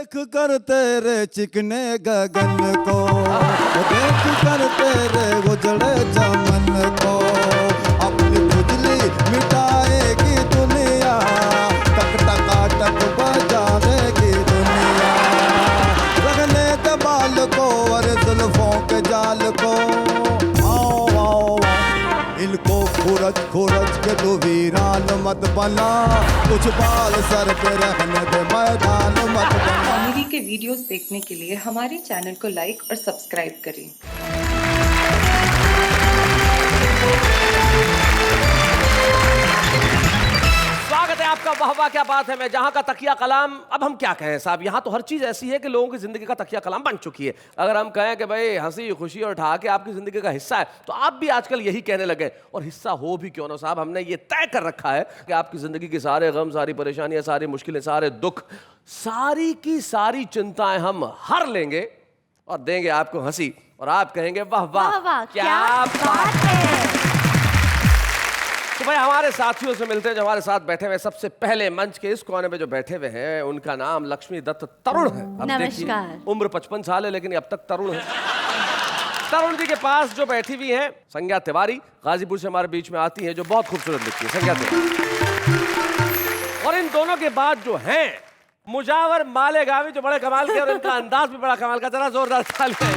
देख कर तेरे चिकने गगन को, देख कर तेरे उजड़े चमन को, अपनी बिजली मिटाएगी दुनिया, टक टका टक बजाएगी दुनिया। रखने दे बाल को और जुल्फों के जाल को, आओ आओ इनको खुरच खुरच के तू वीरान मत बना, कुछ बाल सर पे रहने दे मैदान मत बना। कॉमेडी के वीडियोस देखने के लिए हमारे चैनल को लाइक और सब्सक्राइब करें। स्वागत है आपका वाह वाह क्या बात है। मैं जहां का तकिया कलाम, अब हम क्या कहें साहब, यहाँ तो हर चीज ऐसी है कि लोगों की जिंदगी का तकिया कलाम बन चुकी है। अगर हम कहें कि भाई हंसी खुशी और ठहाके आपकी जिंदगी का हिस्सा है, तो आप भी आजकल यही कहने लगे। और हिस्सा हो भी क्यों ना साहब, हमने ये तय कर रखा है कि आपकी जिंदगी के सारे गम, सारी परेशानियां, सारी मुश्किलें, सारे दुख, सारी की सारी चिंताएं हम हर लेंगे और देंगे आपको हंसी, और आप कहेंगे वाह वाह क्या बात है। तो भाई हमारे साथियों से मिलते हैं जो हमारे साथ बैठे हुए। सबसे पहले मंच के इस कोने में जो बैठे हुए हैं, उनका नाम लक्ष्मी दत्त तरुण है। अब नमस्कार। उम्र 55 साल है लेकिन अब तक तरुण है। तरुण जी के पास जो बैठी हुई हैं संज्ञा तिवारी, गाजीपुर से हमारे बीच में आती हैं, जो बहुत खूबसूरत दिखती है संज्ञा तिवारी। और इन दोनों के बाद जो हैं मुजावर मालेगावी, जो बड़े कमाल के और इनका अंदाज भी बड़ा कमाल का। जरा जोरदार तालियां।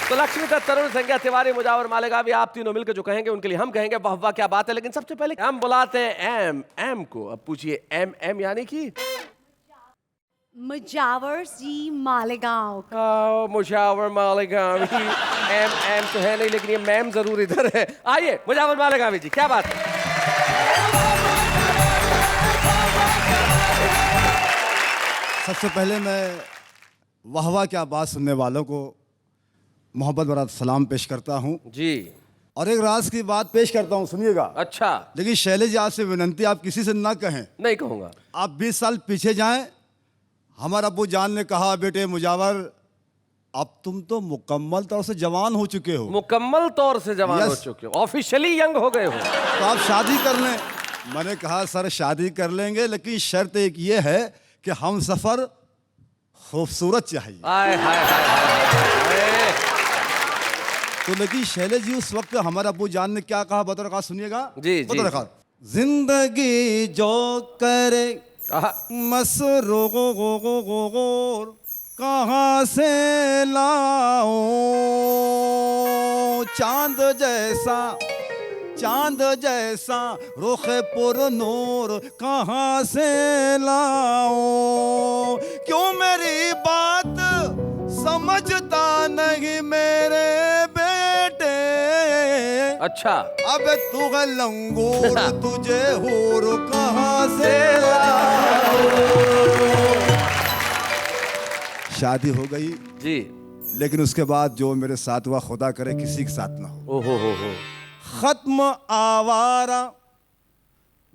तो लक्ष्मी दत्त तरुण, संज्ञा तिवारी, मुजावर मालेगावी, आप तीनों मिलकर जो कहेंगे उनके लिए हम कहेंगे वाह वाह क्या बात है। लेकिन सबसे पहले हम बुलाते हैं एम एम को। अब पूछिए एम एम यानी कि मुजावर जी मालेगांव। मुजावर मालेगावी। एम एम तो है नहीं लेकिन ये मैम जरूर इधर है। आइए मुजावर मालेगावी जी, क्या बात है। सबसे पहले मैं वाह वाह क्या बात सुनने वालों को मोहब्बत भरा सलाम पेश करता हूँ जी। और एक राज की बात पेश करता हूँ, सुनिएगा। अच्छा। लेकिन शैलेश जी आपसे विनंती, आप किसी से ना कहें। नहीं कहूँगा। आप 20 साल पीछे जाएं। हमारा अब्बू जान ने कहा, बेटे मुजावर अब तुम तो मुकम्मल तौर से जवान हो चुके हो। मुकम्मल तौर से जवान हो Yes. चुके हो, ऑफिशियली यंग हो गए हो, तो आप शादी कर लें। मैंने कहा सर शादी कर लेंगे, लेकिन शर्त एक ये है कि हम सफर खूबसूरत चाहिए। आए हाय हाय हाय। तो लेकिन शैलेश जी उस वक्त हमारे अब्बू जान ने क्या कहा, बता रखा, सुनिएगा। जी, जी। बता रखा, जिंदगी जो करे मसरूर कहाँ से लाऊं, चांद जैसा रुख पुर नूर कहाँ से लाऊं, क्यों मेरी बात समझता नहीं मेरे बेटे। अच्छा। अब तू है लंगूर तुझे हूर कहाँ से लाऊं। शादी हो गई जी। लेकिन उसके बाद जो मेरे साथ हुआ, खुदा करे किसी के साथ ना हो। ओहो हो। खत्म आवारा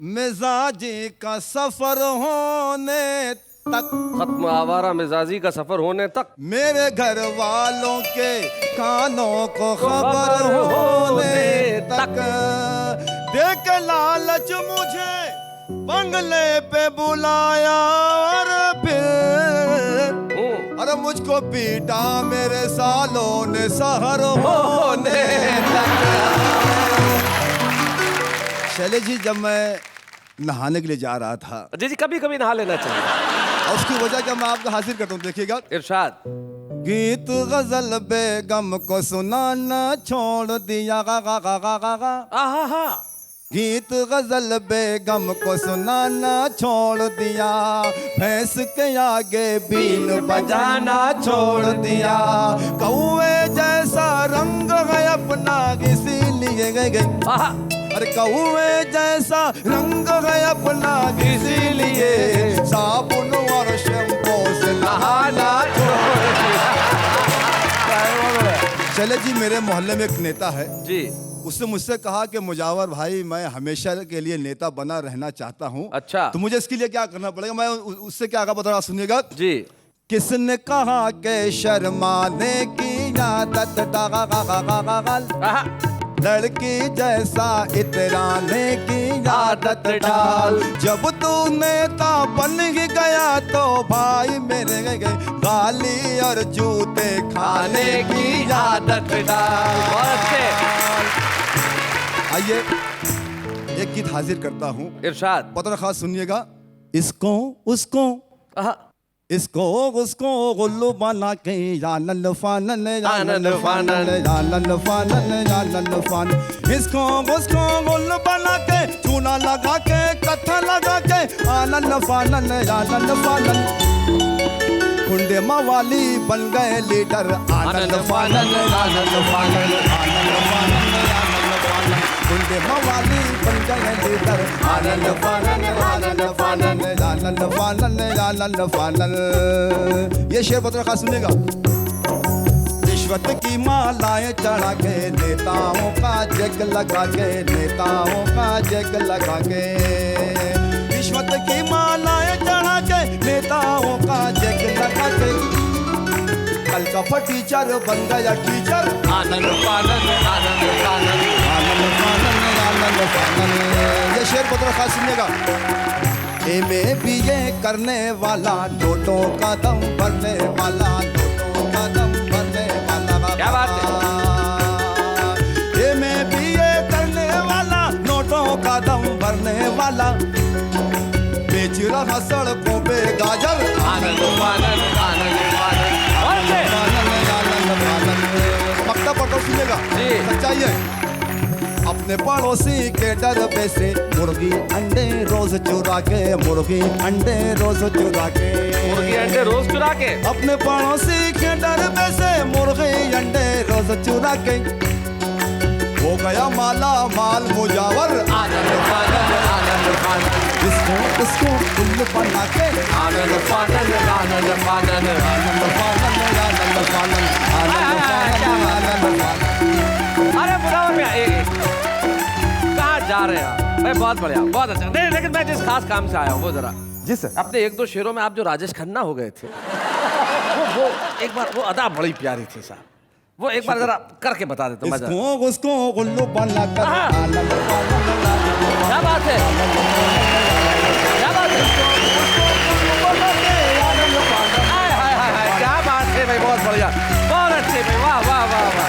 मिजाजी का सफर होने तक, खत्म आवारा मिजाजी का सफर होने तक, मेरे घर वालों के कानों को खबर होने तक, देख लालच मुझे बंगले पे बुलाया और फिर अरे मुझको पीटा मेरे सालों ने सहर होने तक। शैलेश जी, जब मैं नहाने के लिए जा रहा था, जी जी, कभी कभी नहा लेना चाहिए। और उसकी वजह क्या मैं आपको हाजिर करता हूँ, देखिएगा। इरशाद। गीत गजल बेगम को सुनाना छोड़ दिया, गा गा गा गा गा गा। आहा। गीत गजल बेगम को सुनाना छोड़ दिया, भैंस के आगे बीन बजाना छोड़ दिया, कौवे जैसा रंग है अपना इसीलिए गए। अरे कौवे जैसा रंग है अपना इसीलिए साबुन और शैम्पू से नहाना छोड़ दिया। शैलेश जी, मेरे मोहल्ले में एक नेता है जी। उसने मुझसे कहा कि मुजावर भाई, मैं हमेशा के लिए नेता बना रहना चाहता हूँ। अच्छा। तो मुझे इसके लिए क्या करना पड़ेगा? मैं उससे क्या कहा बता रहा, सुनिएगा जी। किसने कहा के शर्माने की आदत लड़की जैसा इतराने की आदत डाल। जब तू नेता बन ही गया तो भाई मेरे गाली और जूते खाने की आदत डाल। बहुत अच्छे। आइए एक गीत हाजिर करता हूँ, इरशाद। पता खास सुनिएगा। इसको उसको आहा। इसको उसको गुल्लू बना के जानन फानन जानन फानन जानन फानन जानन फान। इसको उसको गुल्लू बना के चूना लगा के कत्था लगा के आनन फानन जानन फानन। गुंडे मवाली बन गए लीडर आनंद फानन आनंद फानन आनंद फानन आनंद फानन। गुंडे मवाली बन गए लीडर आनंद फानन आनंद फानन आनंद फानन आनंद फानन। ये शेर पत्र खास सुनेगा। रिश्वत की मालाएं चढ़ा के नेताओं का जग लगा के नेताओं का जग लगा के। रिश्वत की मालाएं चढ़ा के नेताओं का जग लगा के। कल का टीचर बन गया टीचर आनंद फानन आनंद फानन आनंद फानन आनंद फानन। ये शेर पत्र खास सुनिएगा। MA करने वाला नोटों का दम भरने वाला नोटों का दम भरने वाला। क्या बात है। MA करने वाला नोटों का दम भरने वाला। बेच रहा सड़कों पे गाजर आनंद फानन आनंद फानन। बहुत अच्छे। पक्का पढ़ो सुनेगा। जी। सच्चाई है। अपने पड़ोसी के डर पे से मुर्गी अंडे रोज चुरा के मुर्गी अंडे रोज चुरा के मुर्गी अंडे रोज चुरा के। अपने पड़ोसी के डर पे से मुर्गी अंडे रोज चुरा के। हो गया माला माल मुजावर आनंद फानन आनंद फानन। इसको उसको उल्लू बना के आनंद फानन आनंद फानन आनंद फानन आनंद फानन आनंद फानन आनंद फानन। अरे मुजावर भैया कहाँ जा रहे हैं आप? भाई बहुत बढ़िया, बहुत अच्छा। नहीं लेकिन मैं जिस खास काम से आया हूँ वो जरा जी सर। अपने एक दो शेरों में आप जो राजेश खन्ना हो गए थे वो एक बार वो अदा बड़ी प्यारी थी साहब। वो एक बार जरा करके बता देता हूँ। इसको उसको उल्लू बना कर आनंद फानन क्या बात है, क्या बात है। हाय हाय हाय हाय, क्या बात है भाई, बहुत बढ़िया, बहुत अच्छे भाई, वाह वाह वाह वाह।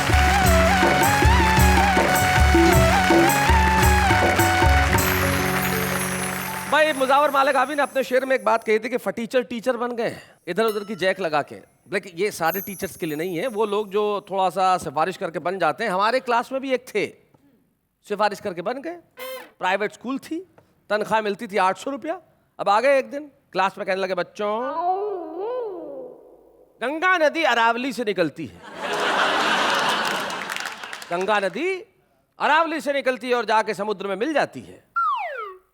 भाई मुजावर मालिक आबी ने अपने शेर में एक बात कही थी कि फटीचर टीचर बन गए इधर उधर की जैक लगा के। लेकिन ये सारे टीचर्स के लिए नहीं है, वो लोग जो थोड़ा सा सिफारिश करके बन जाते हैं। हमारे क्लास में भी एक थे, सिफारिश करके बन गए। प्राइवेट स्कूल थी, तनख्वाह मिलती थी 800 रुपया। अब आ गए एक दिन क्लास में, कहने लगे बच्चों गंगा नदी अरावली से निकलती है। गंगा नदी अरावली से निकलती है और जाके समुद्र में मिल जाती है।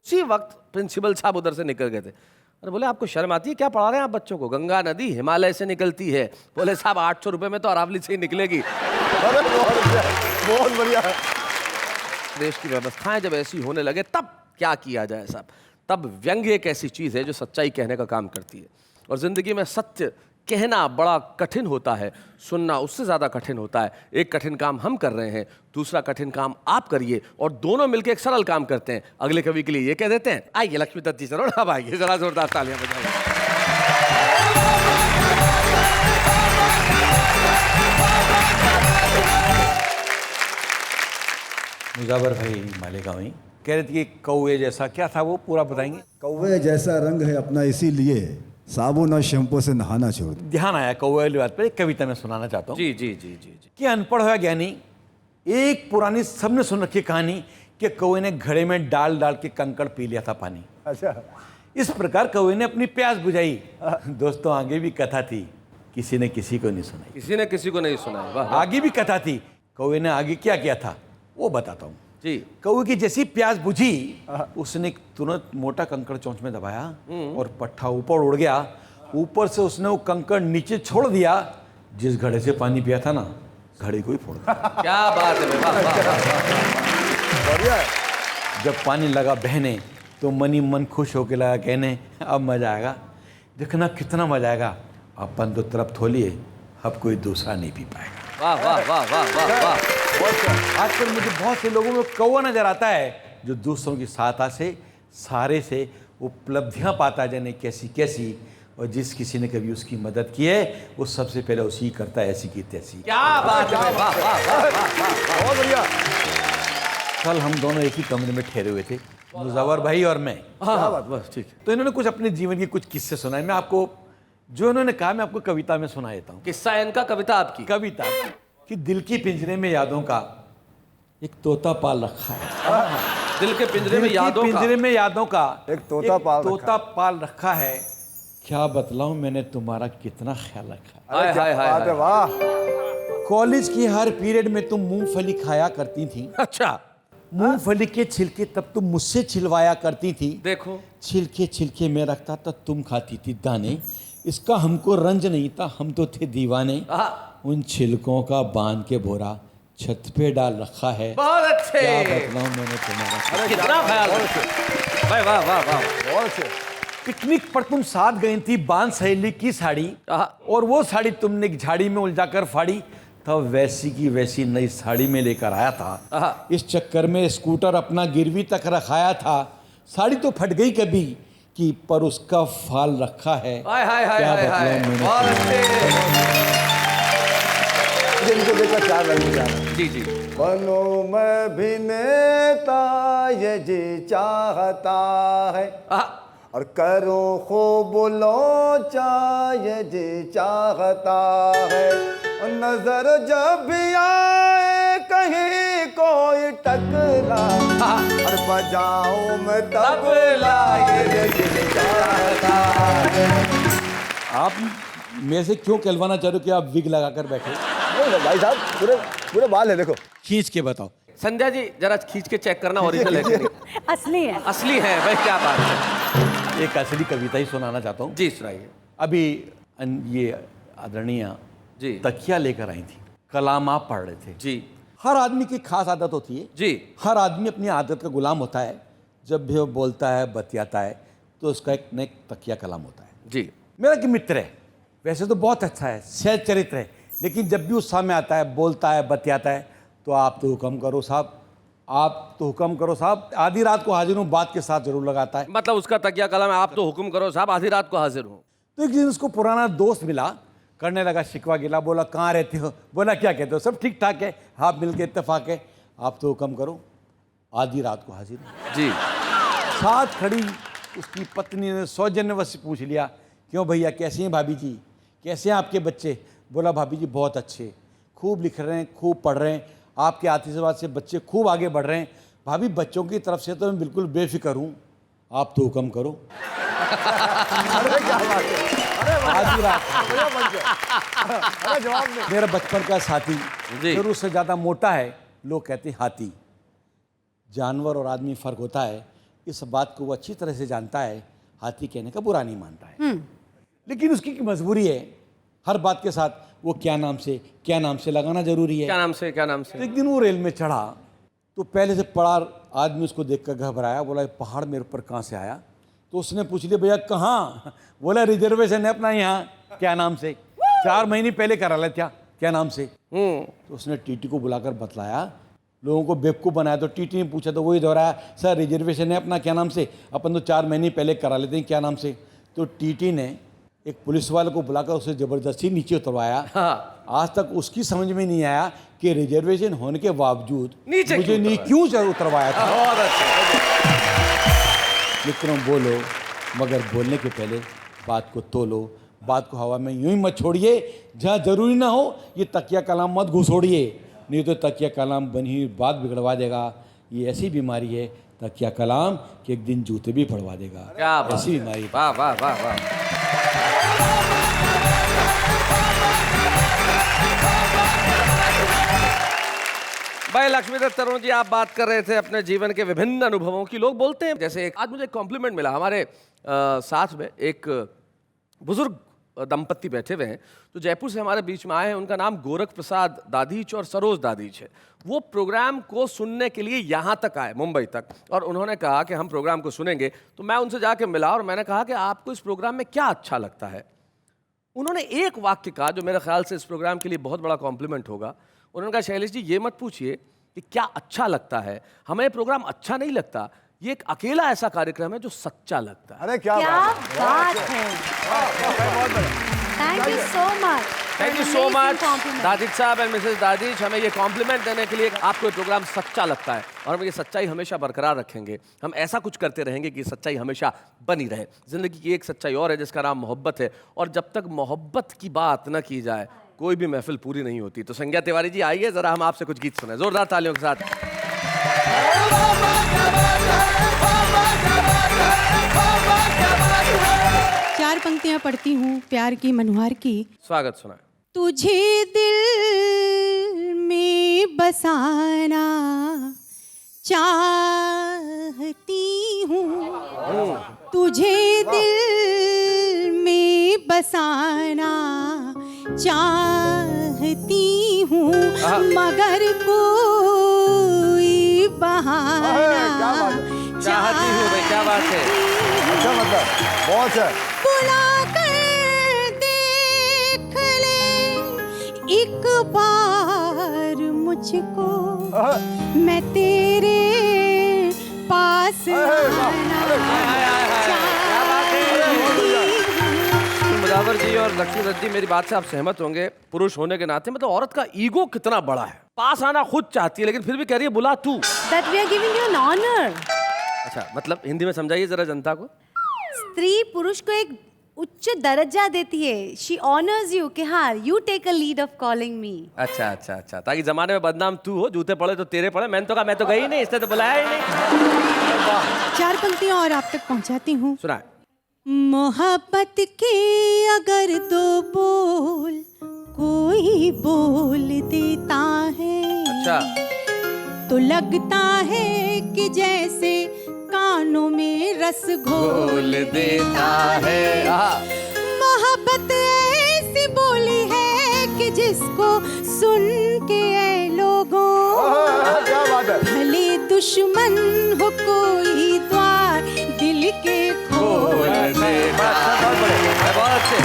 उसी वक्त प्रिंसिपल साहब उधर से निकल गए थे। अरे बोले आपको शर्म आती है क्या, पढ़ा रहे हैं आप बच्चों को? गंगा नदी हिमालय से निकलती है। बोले साहब 800 रुपये में तो अरावली से ही निकलेगी। बहुत बढ़िया। देश की व्यवस्थाएं जब ऐसी होने लगे तब क्या किया जाए साहब? तब व्यंग्य एक ऐसी चीज़ है जो सच्चाई कहने का काम करती है। और ज़िंदगी में सत्य कहना बड़ा कठिन होता है, सुनना उससे ज़्यादा कठिन होता है। एक कठिन काम हम कर रहे हैं, दूसरा कठिन काम आप करिए और दोनों मिलकर एक सरल काम करते हैं। अगले कवि के लिए ये कह देते हैं, आइए लक्ष्मी दत्त जी सर, अब आइए जरा जोरदार तालियां बजाइए। मुजावर भाई मालेगांवी कह रहे थे कि कौवे जैसा क्या था, वो पूरा बताएंगे? कौवे जैसा रंग है अपना, इसीलिए साबुन और शैम्पू से नहाना छोड़ दो। ध्यान आया कौवे वाली बात पर, एक कविता में सुनाना चाहता हूँ। जी जी जी जी जी। कि अनपढ़ हुआ ज्ञानी, एक पुरानी सबने सुन रखी कहानी कि कौवे ने घड़े में डाल डाल के कंकड़ पी लिया था पानी। अच्छा। इस प्रकार कौवे ने अपनी प्यास बुझाई। दोस्तों आगे भी कथा थी, किसी ने किसी को नहीं सुनाई। किसी ने किसी को नहीं सुनाया। वाह। आगे भी कथा थी, कौवे ने आगे क्या किया था वो बताता हूँ। जी। कौवे की जैसी प्यास बुझी, उसने तुरंत मोटा कंकड़ चोंच में दबाया और पट्टा ऊपर उड़ गया। ऊपर से उसने वो कंकड़ नीचे छोड़ दिया। जिस घड़े से पानी पिया था ना, घड़े को ही फोड़ दिया। क्या बात है, वाह वाह। बढ़िया है। जब पानी लगा बहने तो मनी मन खुश होके लगा कहने, अब मजा आएगा, देखना कितना मजा आएगा। अपन तो तरफ थोलिए, अब कोई दूसरा नहीं पी पाएगा। वाह वाह वाह वाह वाह वाह। आजकल मुझे बहुत से लोगों में कौवा नजर आता है जो दूसरों की सहायता से सहारे से उपलब्धियां पाता जाने कैसी कैसी, और जिस किसी ने कभी उसकी मदद की है वो सबसे पहले उसी करता है ऐसी की तैसी। क्या बात है, वाह वाह वाह वाह। बहुत बढ़िया। कल हम दोनों एक ही कमरे में ठहरे हुए थे, मुजव्वर भाई और मैं। हाँ बात बस ठीक है। तो इन्होंने कुछ अपने जीवन के कुछ किस्से सुनाए। मैं आपको जो इन्होंने कहा मैं आपको कविता में सुना देता हूँ। किस्सा इनका, कविता आपकी। कविता कि दिल की पिंजरे में यादों का एक तोता पाल रखा है। दिल के पिंजरे में दिल की यादों का पिंजरे में यादों का एक तोता पाल रखा है। क्या बतलाऊं मैंने तुम्हारा कितना ख्याल रखा है। हाय हाय हाय बात है, हाय। वाह। कॉलेज की हर पीरियड में तुम मूंगफली खाया करती थी। अच्छा मूंगफली के छिलके तब तुम मुझसे छिलवाया करती थी। देखो, छिलके छिलके में रखता था, तुम खाती थी दाने। इसका हमको रंज नहीं था, हम तो थे दीवाने। उन छिलकों का बांध के बोरा छत पे डाल रखा है। बहुत अच्छे। क्या बतलाऊं मैंने तुम्हारा। कितना ख्याल भाई, वाह वाह वाह। बहुत अच्छे। पिकनिक पर तुम साथ गई थी, बांध सहेली की साड़ी, और वो साड़ी तुमने एक झाड़ी में उलझाकर फाड़ी। तब वैसी की वैसी नई साड़ी में लेकर आया था। इस चक्कर में स्कूटर अपना गिरवी तक रखाया था। साड़ी तो फट गई कभी कि पर उसका फाल रखा है। हाय हाय हाय क्या हाय हाय। बतलाऊं मैंने बहुत अच्छे। मुझे इनको देखकर चार लाइन मुझे आ रहा है। जी जी। बनो मैं भी नेता ये जी चाहता है, और करूं खूब लोचा ये जी चाहता है, और नजर जब भी आए कहीं कोई टकरा, और बजाऊं मैं तबला ये जी चाहता है। आप मेरे से क्यों कहलवाना चाह रहे हो कि आप विग लगाकर बैठे? नहीं भाई साहब, पूरे पूरे बाल है, देखो खींच के बताओ। संध्या जी जरा खींच के चेक करना ओरिजिनल है कि नहीं। असली है। असली है भाई, क्या बात है। एक असली कविता ही सुनाना चाहता हूँ। जी सुनाइए। अभी ये आदरणीय जी तकिया लेकर आई थी, कलाम आप पढ़ रहे थे। जी हर आदमी की खास आदत होती है। जी। हर आदमी अपनी आदत का गुलाम होता है। जब भी वो बोलता है बतियाता है तो उसका एक न एक तकिया कलाम होता है। जी। मेरा एक मित्र है, वैसे तो बहुत अच्छा है, सहज चरित्र है, लेकिन जब भी उस सामने आता है, बोलता है, बतियाता है, तो आप तो हुक्म करो साहब, आप तो हुक्म करो साहब। आधी रात को हाजिर हूँ बात के साथ जरूर लगाता है। मतलब उसका तकिया कलम है, आप तो हुक्म करो साहब, आधी रात को हाजिर हूँ। तो एक दिन उसको पुराना दोस्त मिला, करने लगा शिकवा गिला। बोला कहाँ रहते हो? बोला क्या कहते हो, सब ठीक ठाक है, आप मिल के इत्तेफाक है, आप तो हुक्म करो, आधी रात को हाजिर हूँ। जी। साथ खड़ी उसकी पत्नी ने सौजन्यवश से पूछ लिया, क्यों भैया कैसे हैं भाभी जी, कैसे हैं आपके बच्चे? बोला भाभी जी बहुत अच्छे, खूब लिख रहे हैं, खूब पढ़ रहे हैं, आपके आशीर्वाद से बच्चे खूब आगे बढ़ रहे हैं। भाभी बच्चों की तरफ से तो मैं बिल्कुल बेफिक्र हूँ, आप तो हुक्म करो। अरे क्या बात है, आधी रात बढ़िया बन गया। अरे जवाब नहीं। मेरा बचपन का साथी जी। जरूर उससे ज़्यादा मोटा है, लोग कहते हैं हाथी। जानवर और आदमी फ़र्क होता है, इस बात को वो अच्छी तरह से जानता है। हाथी कहने का बुरा नहीं मानता है, लेकिन उसकी एक मजबूरी है, हर बात के साथ वो क्या नाम से लगाना जरूरी है। क्या नाम से, क्या नाम तो से? एक दिन वो रेल में चढ़ा तो पहले से पड़ा आदमी उसको देखकर घबराया। बोला ये पहाड़ मेरे ऊपर कहाँ से आया? तो उसने पूछ लिया भैया कहाँ? बोला रिजर्वेशन है अपना यहाँ। क्या नाम से? 4 महीने पहले करा लिया था। क्या नाम से? तो उसने टीटी को बुलाकर बतलाया, लोगों को बेवकूफ़ बनाया। तो टीटी ने पूछा तो वही दोहराया, सर रिजर्वेशन है अपना, क्या नाम से? अपन तो 4 महीने पहले करा लेते हैं, क्या नाम से? तो टीटी ने एक पुलिस वाले को बुलाकर उसे ज़बरदस्ती नीचे उतरवाया। आज तक उसकी समझ में नहीं आया कि रिजर्वेशन होने के बावजूद नीचे मुझे नहीं क्यों उतरवाया था। बहुत अच्छा। मित्रों बोलो, मगर बोलने के पहले बात को तोलो, बात को हवा में यूं ही मत छोड़िए। जहाँ जरूरी ना हो ये तकिया कलाम मत घुसोड़िए, नहीं तो तकिया कलाम बनी हुई बात बिगड़वा देगा। ये ऐसी बीमारी है तकिया कलाम कि एक दिन जूते भी पड़वा देगा। क्या बात ऐसी है। बीमारी। वाह वाह वाह वाह। भाई लक्ष्मीदत्त तरुण जी, आप बात कर रहे थे अपने जीवन के विभिन्न अनुभवों की। लोग बोलते हैं, जैसे आज मुझे कॉम्प्लीमेंट मिला, हमारे साथ में एक बुजुर्ग दंपत्ति बैठे हुए हैं जो जयपुर से हमारे बीच में आए हैं। उनका नाम गोरख प्रसाद दाधीच और सरोज दाधीच है। वो प्रोग्राम को सुनने के लिए यहाँ तक आए, मुंबई तक, और उन्होंने कहा कि हम प्रोग्राम को सुनेंगे। तो मैं उनसे जाके मिला और मैंने कहा कि आपको इस प्रोग्राम में क्या अच्छा लगता है। उन्होंने एक वाक्य कहा जो मेरे ख्याल से इस प्रोग्राम के लिए बहुत बड़ा कॉम्प्लीमेंट होगा। उन्होंने कहा शैलेश जी ये मत पूछिए कि क्या अच्छा लगता है, हमें प्रोग्राम अच्छा नहीं लगता, ये एक अकेला ऐसा कार्यक्रम है जो सच्चा लगता है। अरे क्या क्या बात बात है। Thank you so much. Thank you so much दादिज साहब एंड मिसेस दादिज, हमें ये कॉम्प्लीमेंट देने के लिए। आपको ये प्रोग्राम सच्चा लगता है और हम ये सच्चाई हमेशा बरकरार रखेंगे। हम ऐसा कुछ करते रहेंगे कि सच्चाई हमेशा बनी रहे। जिंदगी की एक सच्चाई और है जिसका नाम मोहब्बत है, और जब तक मोहब्बत की बात न की जाए कोई भी महफिल पूरी नहीं होती। तो संज्ञा तिवारी जी आइए, जरा हम आपसे कुछ गीत सुने जोरदार तालियों के साथ। चार पंक्तियां पढ़ती हूँ प्यार की मनोहार की। स्वागत सुना। तुझे दिल में बसाना चाहती हूँ, तुझे दिल में बसाना चाहती हूँ, मगर कोई बहाना चाहती हूँ भाई, क्या बात है। अच्छा मतलब बहुत है। बुला कर देख ले एक बार मुझको, मैं तेरे पास मुजावर जी और लक्ष्मी दत्त जी, मेरी बात से आप सहमत होंगे, पुरुष होने के नाते मतलब औरत का ईगो कितना बड़ा है। पास आना खुद चाहती है लेकिन फिर भी कह रही है बुला तू। That we are giving you an honor. अच्छा मतलब हिंदी में समझाइए जरा जनता को। स्त्री पुरुष को एक उच्च दर्जा देती है। She honors you कि हाँ you take a lead of calling me. अच्छा अच्छा अच्छा, ताकि जमाने में बदनाम तू हो, जूते पड़े तो तेरे पड़े। मैंने तो कहा मैं तो गई नहीं, इसने तो बुलाया ही नहीं। चार पंक्तियां और आप तक पहुंचाती हूँ। सुना। मोहब्बत के अगर दो बोल कोई बोल देता है, अच्छा तो लगता है कि जैसे कानों में रस घोल देता है। मोहब्बत ऐसी बोली है कि जिसको सुन के ऐ लोगों, क्या बात है। भले दुश्मन हो कोई द्वार दिल के खोल देता है। बहुत अच्छे।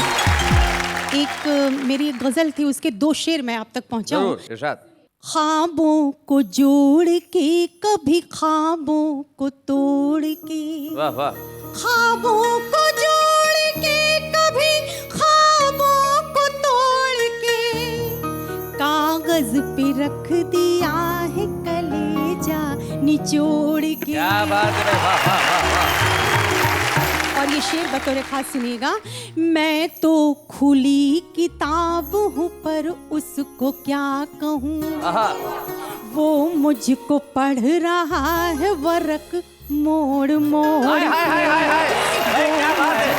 एक मेरी एक गजल थी, उसके दो शेर मैं आप तक पहुंचाऊं। जरूर इरशाद। ख्वाबों को जोड़ के कभी ख्वाबों को तोड़ के, वाह वाह। ख्वाबों को जोड़ के कभी ख्वाबों को तोड़ के, कागज पे रख दिया है कलेजा निचोड़ के। क्या बात है, वाह वाह वाह वाह। और ये शेर बतौर खास सुनिएगा। मैं तो खुली किताब हूँ पर उसको क्या कहूँ, वो मुझको पढ़ रहा है वरक मोड़ मोड़। हाय हाय हाय हाय हाय, क्या बात है।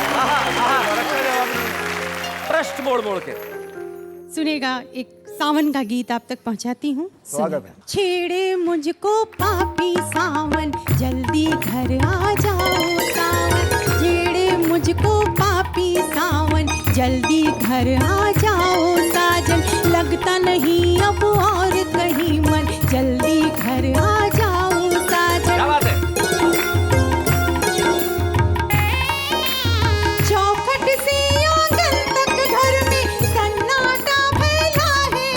प्रश्न मोड़ मोड़ के सुनेगा। एक सावन का गीत आप तक पहुंचाती हूँ। स्वागत है। छेड़े मुझको पापी सावन जल्दी घर आ जाओ सावन, छेड़े मुझको पापी सावन जल्दी घर आ जाओ साजन, लगता नहीं अब और कहीं मन जल्दी घर आ जाओ साजन। क्या बात है। चौखट से आंगन तक घर में सन्नाटा फैला है,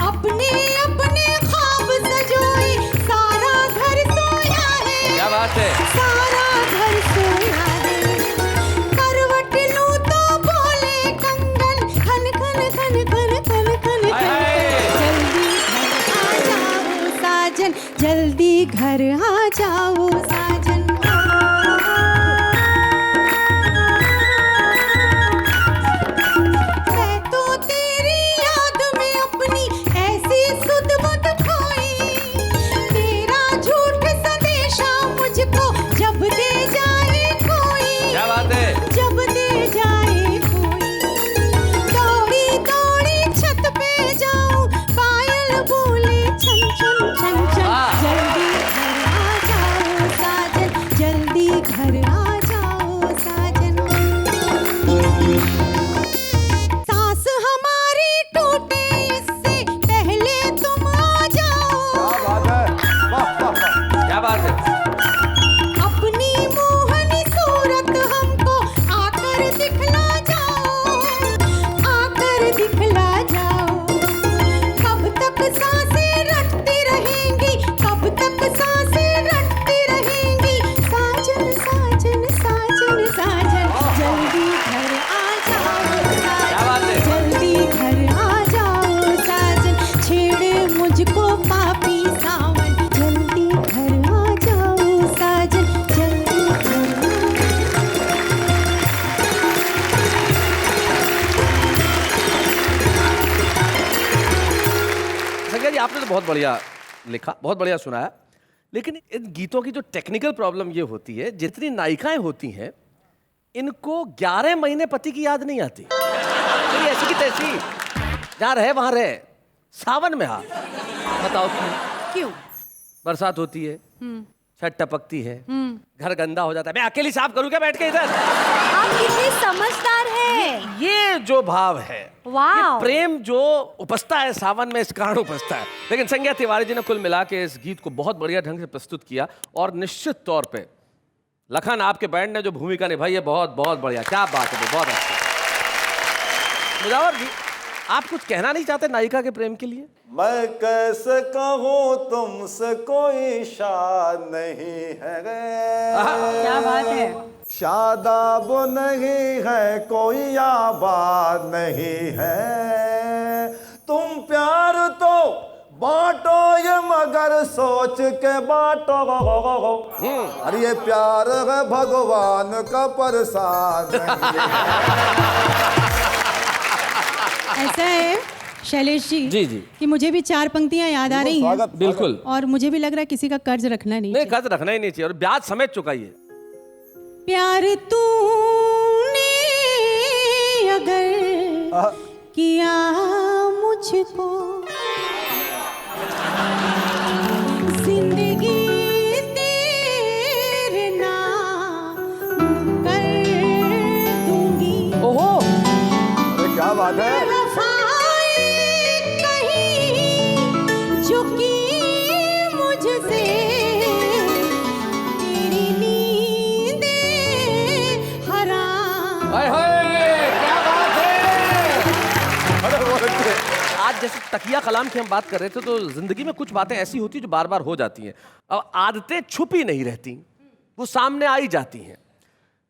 अपने अपने ख्वाब सजोए सारा घर सोया है। क्या बात है। सारा घर सोया है, करवट लूं तो बोले कंगन खन खन खन खन खन खन खन, जल्दी घर आ जाओ साजन। मैं तो तेरी याद में अपनी ऐसी सुध बुध खोई, तेरा झूठ संदेशा मुझको जब दे जाए कोई। क्या बात है। जब दे जाए कोई, दौड़ी दौड़ी छत पे जाऊं, पायल बोले छन छन छन छन, जल्दी घर आ बहुत बढ़िया लिखा, बहुत बढ़िया सुनाया, लेकिन इन गीतों की जो टेक्निकल प्रॉब्लम ये होती है, जितनी नायिकाएं होती हैं इनको 11 महीने पति की याद नहीं आती। तो ऐसी की तैसी, जहाँ रहे वहां रहे, सावन में हाँ बताओ क्यों? बरसात होती है, छत टपकती है, घर गंदा हो जाता है, मैं अकेली साफ करूँ क्या बैठ के इधर? आप कितने समझदार हैं। ये जो भाव है, वाह। ये प्रेम जो उपजता है सावन में, इस कारण उपजता है। लेकिन संज्ञा तिवारी जी ने कुल मिला के इस गीत को बहुत बढ़िया ढंग से प्रस्तुत किया, और निश्चित तौर पे लखन आपके बैंड ने जो भूमिका निभाई है बहुत बहुत बढ़िया, क्या बात है, बहुत अच्छा। मुजावर जी, आप कुछ कहना नहीं चाहते नायिका के प्रेम के लिए? मैं कैसे कहूँ तुमसे कोई शाद नहीं है, क्या बात है। शादाब नहीं है कोई आबाद नहीं है, तुम प्यार तो बांटो ये मगर सोच के बांटो, अरे ये प्यार है भगवान का प्रसाद नहीं है। ऐसा है शैलेश जी, जी कि मुझे भी 4 पंक्तियां याद आ रही हैं, बिल्कुल। और मुझे भी लग रहा है किसी का कर्ज रखना नहीं नहीं, चाहिए। कर्ज रखना ही नहीं चाहिए, और ब्याज समेत चुकाइए। प्यार तूने अगर किया मुझको, जिंदगी तेरे नाम कर दूंगी। ओहो, अरे क्या बात है। वफाएं कहीं जो की मुझसे, तेरी नींदें हराम। हाय हाय, क्या बात है। आज जैसे तकिया कलाम की हम बात कर रहे थे, तो जिंदगी में कुछ बातें ऐसी होती हैं जो बार बार हो जाती हैं। अब आदतें छुपी नहीं रहती, वो सामने आ ही जाती हैं।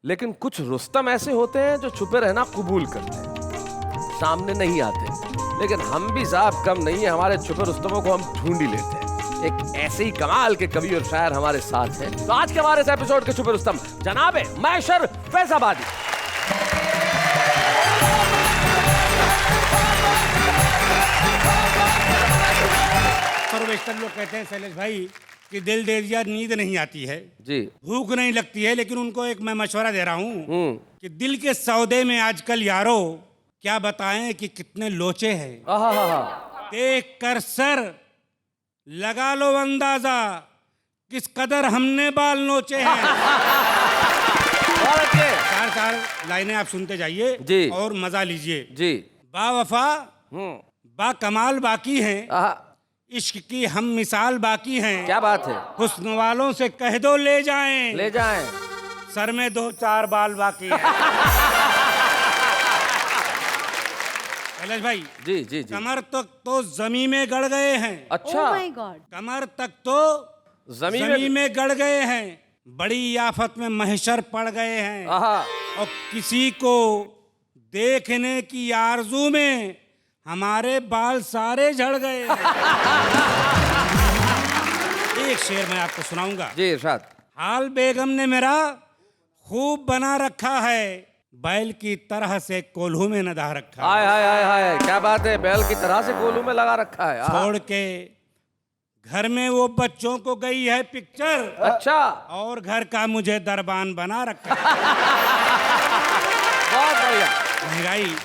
लेकिन कुछ रुस्तम ऐसे होते हैं जो छुपे रहना कबूल करते हैं, सामने नहीं आते। लेकिन हम भी साहब कम नहीं है, हमारे छुपे रुस्तमों को हम ढूंढ ही लेते हैं। एक ऐसे ही कमाल के कवि और शायर हमारे साथ हैं। तो आज के हमारे इस एपिसोड के छुपे रुस्तम जनाब मैशर फैजाबादी। सर्वेस्टर लोग कहते हैं शैलेश भाई कि दिल दे दिया नींद नहीं आती है, जी, भूख नहीं लगती है, लेकिन उनको एक मैं मशवरा दे रहा हूँ कि दिल के सौदे में आजकल यारो क्या बताएं कि कितने लोचे हैं। देख कर सर लगा लो अंदाजा किस कदर हमने बाल नोचे हैं। बहुत अच्छे। 4 लाइनें आप सुनते जाइए जी, और मजा लीजिए। जी, बा वफा बा कमाल बाकी हैं, इश्क की हम मिसाल बाकी हैं। क्या बात है। हुस्न वालों से कह दो ले जाएं, ले जाएं, सर में 2-4 बाल बाकी हैं। कैलाश भाई, जी जी जी। कमर तक तो जमी में गड़ गए हैं। अच्छा, Oh my God. कमर तक तो जमीन जमी में गड़ गए हैं, बड़ी आफत में महशर पड़ गए हैं, और किसी को देखने की आरजू में हमारे बाल सारे झड़ गए हैं। एक शेर मैं आपको सुनाऊंगा। जी इरशाद। हाल बेगम ने मेरा खूब बना रखा है, बैल की तरह से कोल्हू में नदा रखा हाय हाय हाय हाय, क्या बात है, बैल की तरह से कोल्हू में लगा रखा है। छोड़ के घर में वो बच्चों को गई है पिक्चर, अच्छा, और घर का मुझे दरबान बना रखा है। बहुत बढ़िया। महंगाई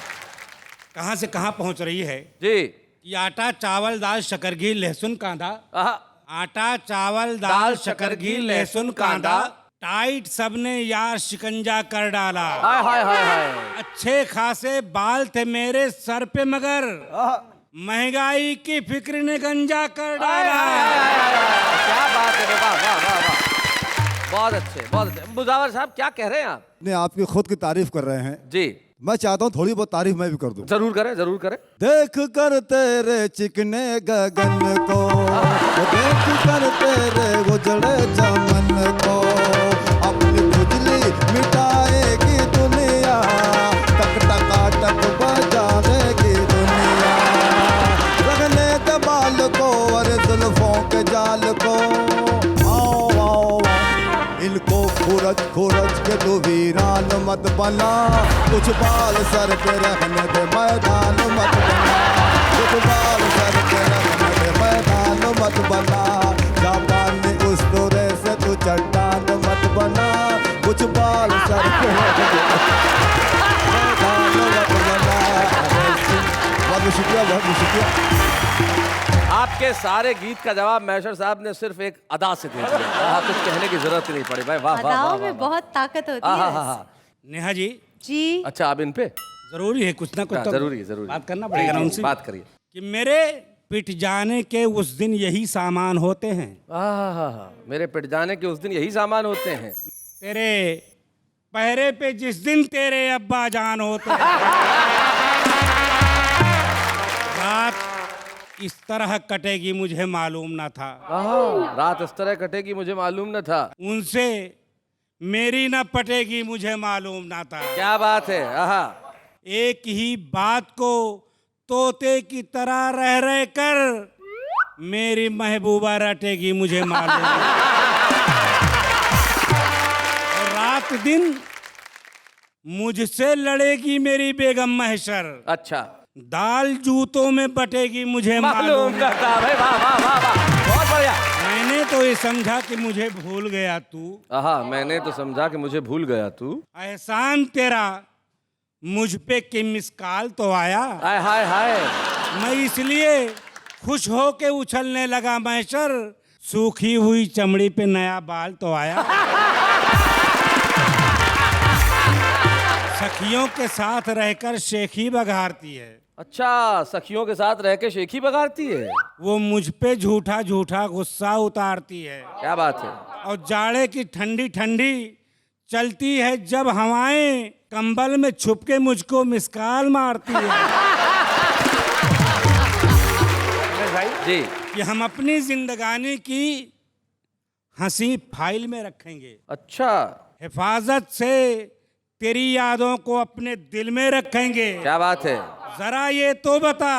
कहाँ से कहाँ पहुंच रही है जी। कि आटा चावल दाल शक्कर घी लहसुन कांदा, आहा, आटा चावल दाल शक्कर घी लहसुन कांदा, टाइट सबने यार शिकंजा कर डाला। हाय हाय हाय हाय। अच्छे खासे बाल थे मेरे सर पे, मगर महंगाई की फिक्र ने गंजा कर डाला। क्या बात है, वाह वाह वाह वाह, बहुत अच्छे बहुत अच्छे। मुजावर साहब क्या कह रहे हैं आप? ने आपकी खुद की तारीफ कर रहे हैं, जी, मैं चाहता हूँ थोड़ी बहुत तारीफ मैं भी कर दूं। जरूर करें, जरूर करें। देख कर तेरे चिकने गगन को, देख कर तेरे उजड़े चमन को, अपनी खुजली मिटाएगी दुनिया, टक टका टक बजाएगी दुनिया, रगने के बाल को और जुल्फों के जाल को, आओ आओ इनको खुरच खुरच के तू वीरान मत बना, कुछ बाल सर पे रहने दे मैदान मत बना, कुछ बाल सर पे रहने दे मैदान मत बना, जापानी उस तोरे से तू चट्टान मत बना, कुछ बाल सर पे रख दे, मैदान मत बना। बहुत शुक्रिया, बहुत शुक्रिया। आपके सारे गीत का जवाब मैशर साहब ने सिर्फ एक अदा से दे दिया। कुछ कहने की जरूरत ही नहीं पड़ी भाई। वाह वाह वाह अदाओं वाह में बहुत ताकत होती है। नेहा जी जी अच्छा, अब इन पे जरूरी है कुछ ना कुछ तो जरूरी है, जरूरी बात करना पड़ेगा ना उनसे। बात करिए कि मेरे पिट जाने के उस दिन यही सामान होते हैं, मेरे पिट जाने के उस दिन यही सामान होते हैं। तेरे पहरे पे जिस दिन तेरे अब्बा जान होते हैं। रात इस तरह कटेगी मुझे मालूम न था, रात इस तरह कटेगी मुझे मालूम न था, उनसे मेरी न पटेगी मुझे मालूम न था। क्या बात है। एक ही बात को तोते की तरह रह रह कर मेरी महबूबा रटेगी मुझे मालूम है। और रात दिन मुझसे लड़ेगी मेरी बेगम महशर, अच्छा, दाल जूतों में बटेगी मुझे मालूम मालूम। था भाई। वाह वाह वाह वाह, बहुत बढ़िया। मैंने तो ये समझा कि मुझे भूल गया तू, मैंने तो समझा कि मुझे भूल गया तू, एहसान तेरा मुझ पे कि मिसकाल तो आया। हाय हाय हाय। मैं इसलिए खुश हो के उछलने लगा महशर, सूखी हुई चमड़ी पे नया बाल तो आया। सखियों के साथ रहकर शेखी बघारती है, अच्छा, सखियों के साथ रह के शेखी बगाड़ती है। वो मुझ पे झूठा झूठा गुस्सा उतारती है। क्या बात है। और जाड़े की ठंडी ठंडी चलती है जब हवाएं, कंबल में छुप के मुझको मिसकाल मारती है। भाई जी, कि हम अपनी जिंदगानी की हंसी फाइल में रखेंगे, अच्छा, हिफाजत से तेरी यादों को अपने दिल में रखेंगे। क्या बात है। जरा ये तो बता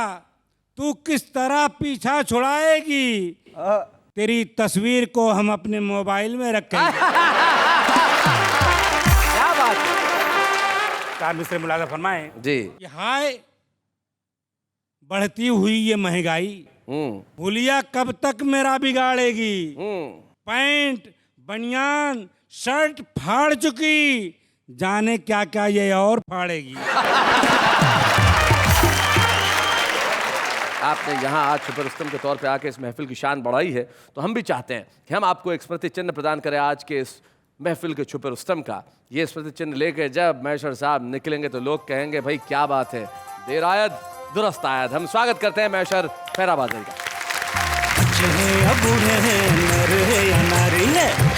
तू किस तरह पीछा छुड़ाएगी, तेरी तस्वीर को हम अपने मोबाइल में रखेंगे। क्या बात है। कार मिस्त्री मुलाजा फरमाए जी। कि हाय बढ़ती हुई ये महंगाई, हुलिया कब तक मेरा बिगाड़ेगी, पैंट बनियान शर्ट फाड़ चुकी, जाने क्या क्या ये और फाड़ेगी। आपने यहाँ आज छुपे रुस्तम के तौर पे आके इस महफिल की शान बढ़ाई है, तो हम भी चाहते हैं कि हम आपको एक स्मृति चिन्ह प्रदान करें आज के इस महफिल के छुपे रुस्तम का। ये स्मृति चिन्ह लेके जब मैशर साहब निकलेंगे तो लोग कहेंगे भाई क्या बात है, देर आयद दुरुस्त आयद। हम स्वागत करते हैं मैशर फैराबादी का।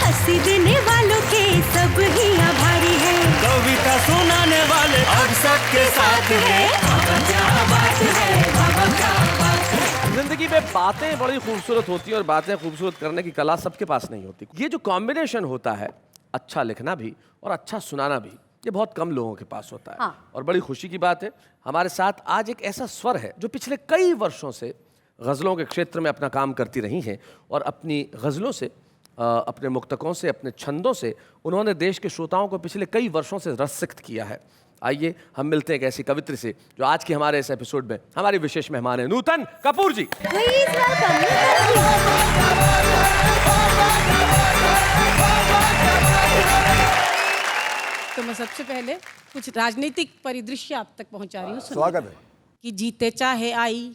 हंसी देने वालों के सब ही आभारी है, कविता सुनाने वाले अब सबके साथ है। क्या बात है, क्या बात है। जिंदगी में बातें बड़ी खूबसूरत होती हैं और बातें खूबसूरत करने की कला सबके पास नहीं होती। ये जो कॉम्बिनेशन होता है, अच्छा लिखना भी और अच्छा सुनाना भी, ये बहुत कम लोगों के पास होता है। और बड़ी खुशी की बात है, हमारे साथ आज एक ऐसा स्वर है जो पिछले कई वर्षों से गज़लों के क्षेत्र में अपना काम करती रही हैं और अपनी गज़लों से, अपने मुक्तकों से, अपने छंदों से उन्होंने देश के श्रोताओं को पिछले कई वर्षों से रसिक्त किया है। आइए हम मिलते हैं एक ऐसी कवित्री से जो आज के हमारे इस एपिसोड में हमारी विशेष मेहमान है, नूतन कपूर जी। तो मैं सबसे पहले कुछ राजनीतिक परिदृश्य आप तक पहुंचा रही हूँ। स्वागत है। कि जीते चाहे आई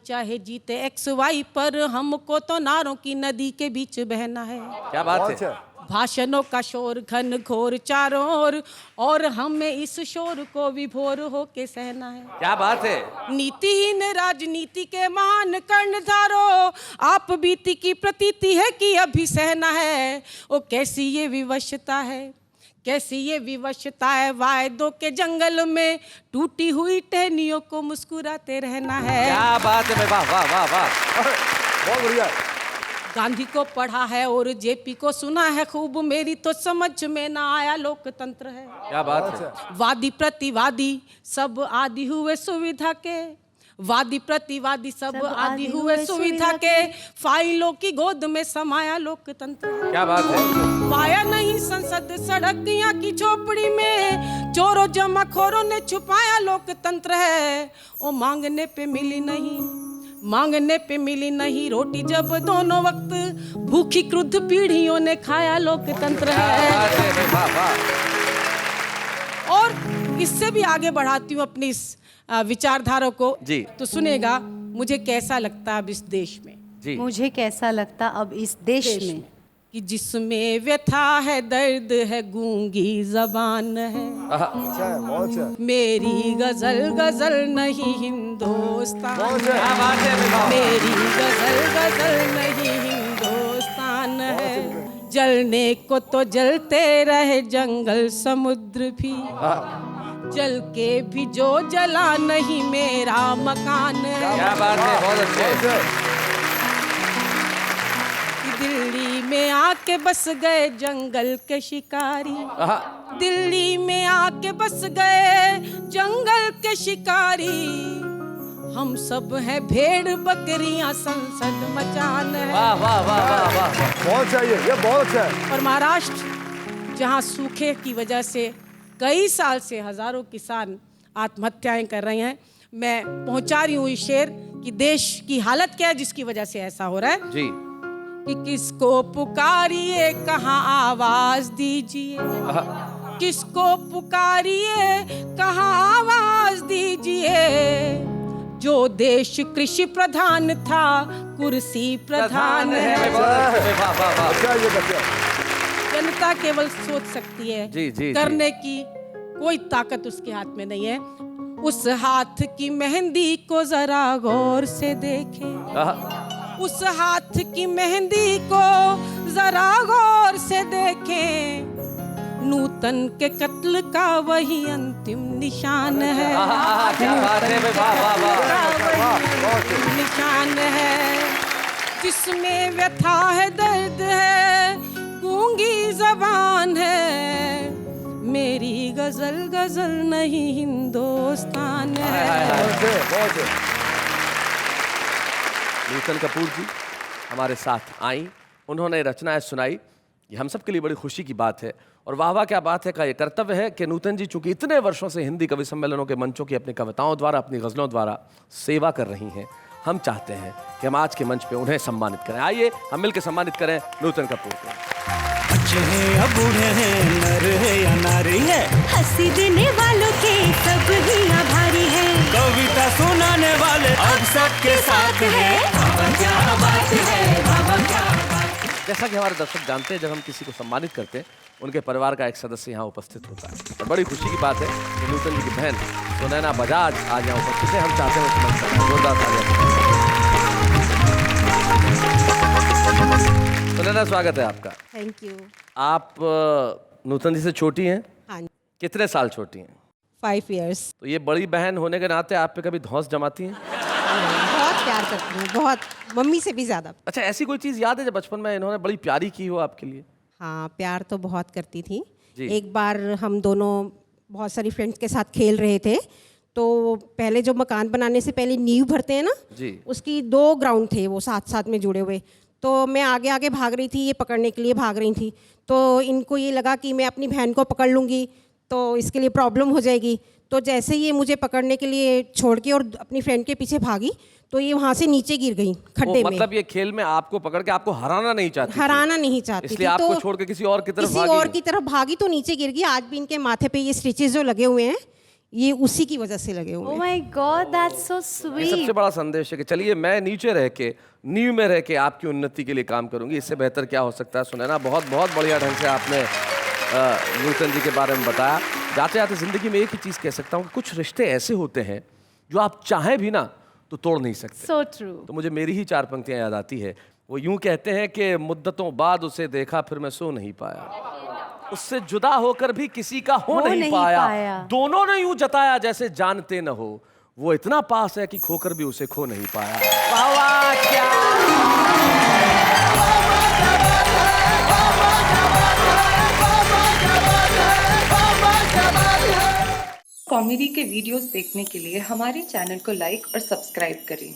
चाहे जीते XY, पर हमको तो नारों की नदी के बीच बहना है। क्या बात है। भाषणों का शोर घन घोर चारों ओर, और हमें इस शोर को विभोर होके सहना है। क्या बात है। नीतिहीन राजनीति के महान कर्णधारों, आप बीती की प्रतीति है कि अभी सहना है। ओ कैसी ये विवशता है, कैसी ये विवशता है, वायदों के जंगल में टूटी हुई टहनियों को मुस्कुराते रहना है। क्या बात है। वाह वाह वाह वाह, बहुत बढ़िया। गांधी को पढ़ा है और जेपी को सुना है खूब, मेरी तो समझ में ना आया लोकतंत्र है। क्या बात है। वादी प्रतिवादी सब आदि हुए सुविधा के, वादी प्रतिवादी सब आदि हुए सुविधा के, फाइलों की गोद में समाया लोकतंत्र है। क्या बात है। पाया नहीं संसद सड़कियां की झोपड़ी में, चोरों जमाखोरों ने छुपाया लोकतंत्र है। ओ मांगने पे मिली नहीं, मांगने पे मिली नहीं रोटी जब दोनों वक्त भूखी क्रुद्ध पीढ़ियों ने खाया लोकतंत्र है। और इससे भी आगे बढ़ाती हूँ अपनी इस विचारधारा को जी। तो सुनेगा मुझे कैसा लगता है अब इस देश में जी। मुझे कैसा लगता अब इस देश में कि जिसमें व्यथा है दर्द है गूंगी जबान है। मेरी गजल गजल नहीं हिंदुस्तान, मेरी गजल गजल नहीं हिंदुस्तान है। जलने को तो जलते रहे जंगल समुद्र भी, जल के भी जो जला नहीं मेरा मकान है। क्या बात है, बहुत अच्छे। दिल्ली में आके बस गए जंगल के शिकारी, दिल्ली में आके बस गए जंगल के शिकारी। हम सब हैं भेड़ बकरियां संसद मचान है। वाह वाह वाह वाह वाह, बहुत चाहिए, ये बहुत अच्छा है। और महाराष्ट्र जहां सूखे की वजह से कई साल से हजारों किसान आत्महत्याएं कर रहे हैं, मैं पहुंचा रही हूँ इस शेर कि देश की हालत क्या है जिसकी वजह से ऐसा हो रहा है जी। कि किसको पुकारिए कहाँ आवाज दीजिए, किसको पुकारिए कहाँ आवाज दीजिए। जो देश कृषि प्रधान था कुर्सी प्रधान है। जनता केवल सोच सकती है, जी, जी, करने की कोई ताकत उसके हाथ में नहीं है। उस हाथ की मेहंदी को जरा गौर से देखें, उस हाथ की मेहंदी को जरा गौर से देखें। नूतन के कत्ल का वही अंतिम निशान है। क्या बात है, वाह वाह वाह, निशान है जिसमें व्यथा है दर्द है गूंगी जबान है। मेरी गजल गजल नहीं हिंदुस्तान है। नूतन कपूर जी हमारे साथ आई, उन्होंने रचनाएं सुनाई, ये हम सब के लिए बड़ी खुशी की बात है। और वाह वाह क्या बात है का ये कर्तव्य है कि नूतन जी चूंकि इतने वर्षों से हिंदी कवि सम्मेलनों के मंचों की अपनी कविताओं द्वारा, अपनी गज़लों द्वारा सेवा कर रही हैं, हम चाहते हैं कि हम आज के मंच पे उन्हें सम्मानित करें। आइए हम मिलकर सम्मानित करें नूतन कपूर को। बच्चे हैं या बूढ़े हैं, नर है या नारी है, हंसी देने वालों के सब ही आभारी है। कविता सुनाने वाले अब सबके साथ है। बाबा क्या बात है, बाबा क्या बात है। जैसा कि हमारे दर्शक जानते हैं, जब हम किसी को सम्मानित करते हैं उनके परिवार का एक सदस्य यहाँ उपस्थित होता है। और बड़ी खुशी की बात है कि नूतन जी की बहन सुनैना बजाज आज यहाँ उपस्थित है। हम चाहते हैं उसको मंच पर जोरदार तालियां। सुनैना, स्वागत है आपका। Thank you. आप नूतन जी से छोटी हैं? हाँ, कितने साल छोटी हैं? 5 years। तो ये बड़ी बहन होने के नाते आप पे कभी धौंस जमाती हैं? बहुत प्यार करती हूँ, बहुत, मम्मी से भी ज्यादा। अच्छा, ऐसी कोई चीज़ याद है जब बचपन में इन्होंने बड़ी प्यारी की हो आपके लिए? हाँ, प्यार तो बहुत करती थी। जी। एक बार हम दोनों बहुत सारी फ्रेंड्स के साथ खेल रहे थे, तो पहले जो मकान बनाने से पहले नींव भरते हैं ना जी। उसकी 2 ग्राउंड थे वो साथ साथ में जुड़े हुए। तो मैं आगे आगे भाग रही थी, ये पकड़ने के लिए भाग रही थी। तो इनको ये लगा कि मैं अपनी बहन को पकड़ लूँगी तो इसके लिए प्रॉब्लम हो जाएगी। तो जैसे ही ये मुझे पकड़ने के लिए छोड़ के और अपनी फ्रेंड के पीछे भागी तो ये वहाँ से नीचे गिर गई खड्डे में। मतलब ये खेल में आपको पकड़ के आपको हराना नहीं चाहती थी? हराना नहीं चाहती इसलिए थी, आपको तो छोड़ के किसी और की तरफ किसी भागी? और की तरफ भागी तो नीचे गिर गई। आज भी इनके माथे पे ये स्टिचेस जो लगे हुए हैं ये उसी की वजह से लगे हुए Oh हैं। my God, that's so ये सबसे sweet. बड़ा संदेश है कि चलिए मैं नीचे रह के, नींव में रह के आपकी उन्नति के लिए काम करूंगी। इससे बेहतर क्या हो सकता है? सुनैना, बहुत बहुत बढ़िया ढंग से आपने नूतन जी के बारे में बताया। जाते जाते जिंदगी में एक ही चीज़ कह सकता हूँ कि कुछ रिश्ते ऐसे होते हैं जो आप चाहें भी ना तो तोड़ नहीं सकते। So true. तो मुझे मेरी ही 4 पंक्तियां याद आती है। वो यूं कहते हैं कि मुद्दतों बाद उसे देखा फिर मैं सो नहीं पाया, उससे जुदा होकर भी किसी का हो नहीं पाया, दोनों ने यूं जताया जैसे जानते न हो, वो इतना पास है कि खोकर भी उसे खो नहीं पाया। वाह वाह क्या कॉमेडी के वीडियोस देखने के लिए हमारे चैनल को लाइक और सब्सक्राइब करें।